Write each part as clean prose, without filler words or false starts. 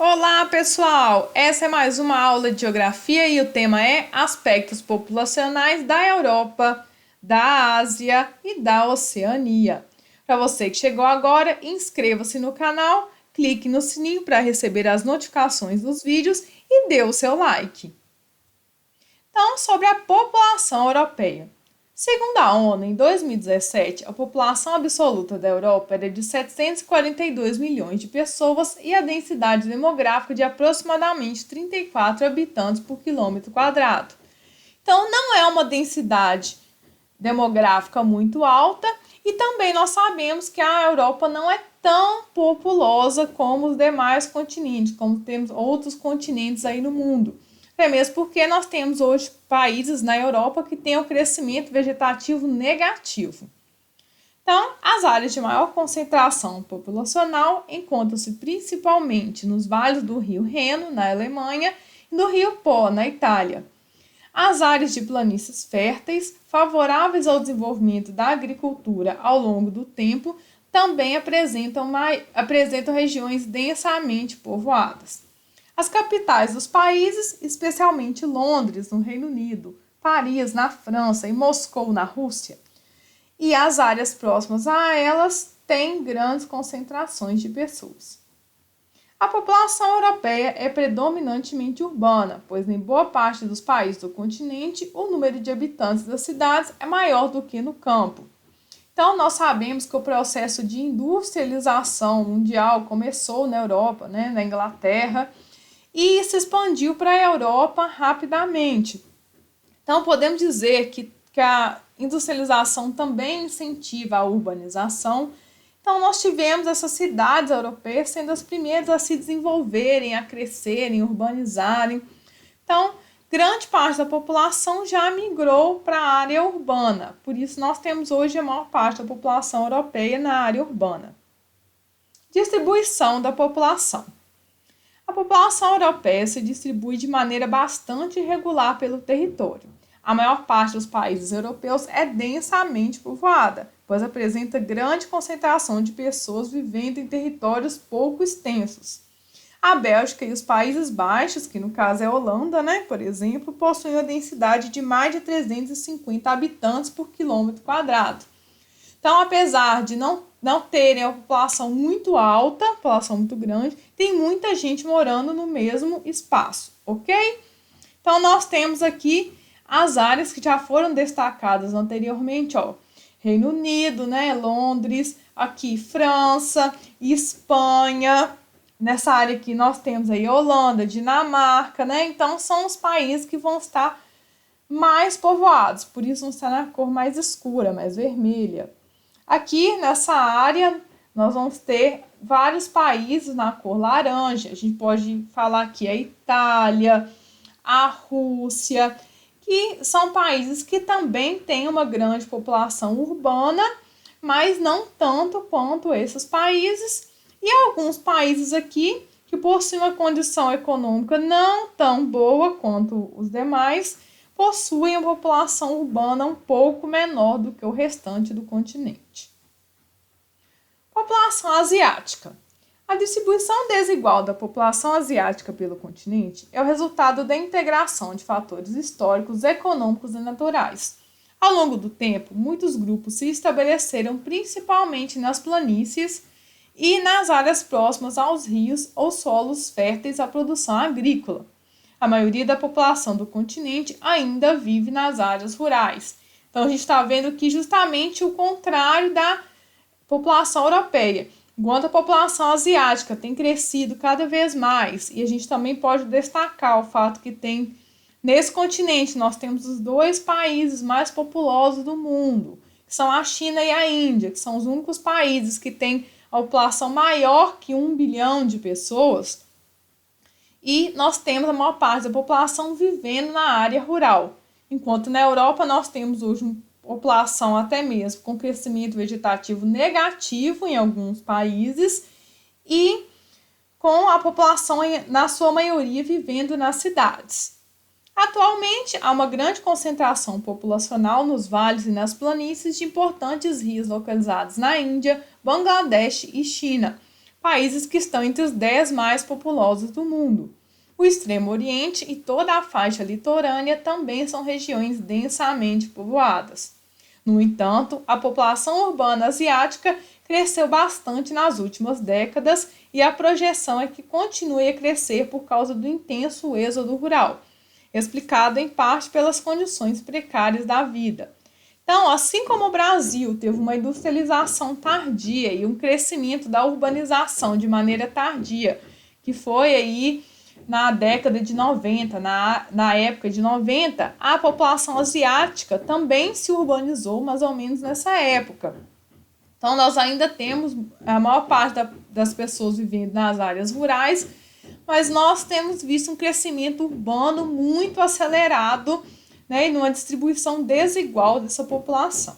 Olá, pessoal! Essa é mais uma aula de geografia e o tema é aspectos populacionais da Europa, da Ásia e da Oceania. Para você que chegou agora, inscreva-se no canal, clique no sininho para receber as notificações dos vídeos e dê o seu like. Então, sobre a população europeia. Segundo a ONU, em 2017, a população absoluta da Europa era de 742 milhões de pessoas e a densidade demográfica de aproximadamente 34 habitantes por quilômetro quadrado. Então, não é uma densidade demográfica muito alta e também nós sabemos que a Europa não é tão populosa como os demais continentes, como temos outros continentes aí no mundo. Até mesmo porque nós temos hoje países na Europa que têm um crescimento vegetativo negativo. Então, as áreas de maior concentração populacional encontram-se principalmente nos vales do rio Reno, na Alemanha, e do rio Po, na Itália. As áreas de planícies férteis, favoráveis ao desenvolvimento da agricultura ao longo do tempo, também apresentam regiões densamente povoadas. As capitais dos países, especialmente Londres, no Reino Unido, Paris, na França e Moscou, na Rússia, e as áreas próximas a elas têm grandes concentrações de pessoas. A população europeia é predominantemente urbana, pois em boa parte dos países do continente o número de habitantes das cidades é maior do que no campo. Então, nós sabemos que o processo de industrialização mundial começou na Europa, na Inglaterra, e se expandiu para a Europa rapidamente. Então, podemos dizer que a industrialização também incentiva a urbanização. Então, nós tivemos essas cidades europeias sendo as primeiras a se desenvolverem, a crescerem, urbanizarem. Então, grande parte da população já migrou para a área urbana. Por isso, nós temos hoje a maior parte da população europeia na área urbana. Distribuição da população. A população europeia se distribui de maneira bastante irregular pelo território. A maior parte dos países europeus é densamente povoada, pois apresenta grande concentração de pessoas vivendo em territórios pouco extensos. A Bélgica e os Países Baixos, que no caso é a Holanda, por exemplo, possuem uma densidade de mais de 350 habitantes por quilômetro quadrado. Então, apesar de não terem uma população muito alta, população muito grande, tem muita gente morando no mesmo espaço, ok? Então, nós temos aqui as áreas que já foram destacadas anteriormente, Reino Unido, Londres, aqui França, Espanha. Nessa área aqui nós temos aí Holanda, Dinamarca, Então, são os países que vão estar mais povoados, por isso vão estar na cor mais escura, mais vermelha. Aqui nessa área nós vamos ter vários países na cor laranja. A gente pode falar aqui a Itália, a Rússia, que são países que também têm uma grande população urbana, mas não tanto quanto esses países. E alguns países aqui que possuem uma condição econômica não tão boa quanto os demais, possuem uma população urbana um pouco menor do que o restante do continente. População asiática. A distribuição desigual da população asiática pelo continente é o resultado da integração de fatores históricos, econômicos e naturais. Ao longo do tempo, muitos grupos se estabeleceram principalmente nas planícies e nas áreas próximas aos rios ou solos férteis à produção agrícola. A maioria da população do continente ainda vive nas áreas rurais. Então, a gente está vendo aqui justamente o contrário da população europeia. Enquanto a população asiática tem crescido cada vez mais, e a gente também pode destacar o fato que nesse continente nós temos os dois países mais populosos do mundo, que são a China e a Índia, que são os únicos países que têm a população maior que 1 bilhão de pessoas. E nós temos a maior parte da população vivendo na área rural. Enquanto na Europa nós temos hoje uma população até mesmo com crescimento vegetativo negativo em alguns países e com a população, na sua maioria, vivendo nas cidades. Atualmente, há uma grande concentração populacional nos vales e nas planícies de importantes rios localizados na Índia, Bangladesh e China, países que estão entre os 10 mais populosos do mundo. O Extremo Oriente e toda a faixa litorânea também são regiões densamente povoadas. No entanto, a população urbana asiática cresceu bastante nas últimas décadas e a projeção é que continue a crescer por causa do intenso êxodo rural, explicado em parte pelas condições precárias da vida. Então, assim como o Brasil teve uma industrialização tardia e um crescimento da urbanização de maneira tardia, que foi aí na década de 90, na época de 90, a população asiática também se urbanizou mais ou menos nessa época. Então, nós ainda temos a maior parte das pessoas vivendo nas áreas rurais, mas nós temos visto um crescimento urbano muito acelerado, né, e numa distribuição desigual dessa população.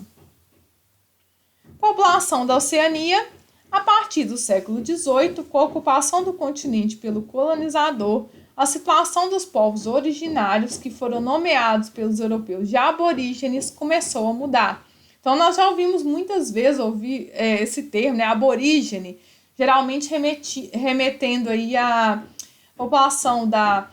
População da Oceania. A partir do século XVIII, com a ocupação do continente pelo colonizador, a situação dos povos originários, que foram nomeados pelos europeus de aborígenes, começou a mudar. Então, nós já ouvimos muitas vezes esse termo, né, aborígene, geralmente remetendo aí à população da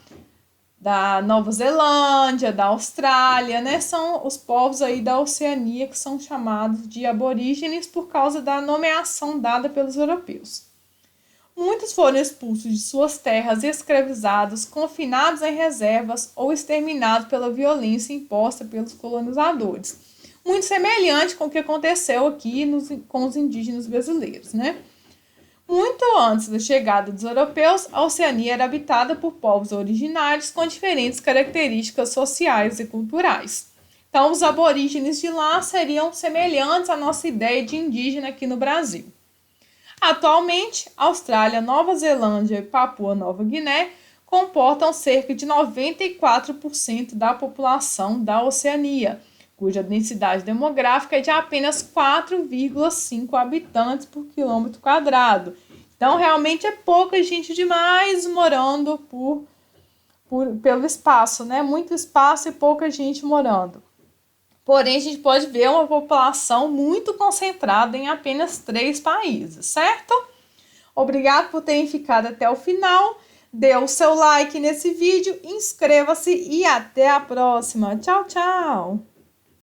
Nova Zelândia, da Austrália, né? São os povos aí da Oceania que são chamados de aborígenes por causa da nomeação dada pelos europeus. Muitos foram expulsos de suas terras, escravizados, confinados em reservas ou exterminados pela violência imposta pelos colonizadores. Muito semelhante com o que aconteceu aqui com os indígenas brasileiros, né? Muito antes da chegada dos europeus, a Oceania era habitada por povos originários com diferentes características sociais e culturais. Então, os aborígenes de lá seriam semelhantes à nossa ideia de indígena aqui no Brasil. Atualmente, Austrália, Nova Zelândia e Papua Nova Guiné comportam cerca de 94% da população da Oceania, cuja densidade demográfica é de apenas 4,5 habitantes por quilômetro quadrado. Então, realmente é pouca gente demais morando pelo espaço, né? Muito espaço e pouca gente morando. Porém, a gente pode ver uma população muito concentrada em apenas 3 países, certo? Obrigado por terem ficado até o final. Dê o seu like nesse vídeo, inscreva-se e até a próxima. Tchau, tchau!